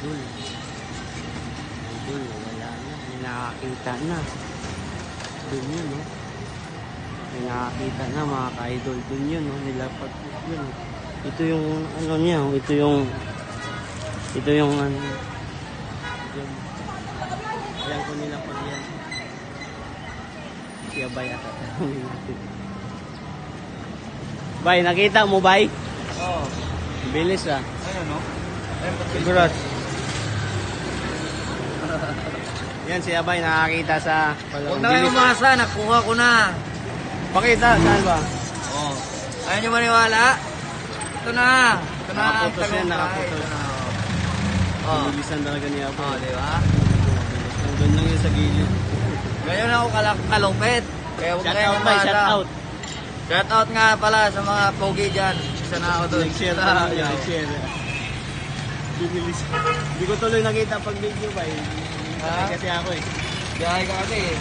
idol. Idol, wala na. May nakakita na. Dun yun, no? May nakakita na mga ka-idol. Dun yun, no? Nilapat yun, no? Ito yung ano niya, ito yung ano. Yan ko nilapat yan. Siya bay ata. Bay, nakita mo bay? Oo. Bilis ah. Ayun, no? Ayun, Sigurat. Yan si Abay nakakita sa huwag na kayo umasa, nakuha ko na. Pakita, saan ba? Oo. Ayaw nyo maniwala? Ito na. Ito na ang Nakaputos yan, tagumpay. nakaputos. Ito na. Oo. Bilisan talaga niya ako. Oo, di ba? Doon lang yun sa gilid. Ganyan ako kalupit. Kaya huwag Shout na kayo out bay, umasa. shout out. Shout out nga pala sa mga pogi dyan. Isa na ako doon. Nag-share na ako, nag-share. Bibilis. Hindi ko tuloy nakita pag video ba eh. Ha? Kasi ako eh. Biyahe ka kasi eh.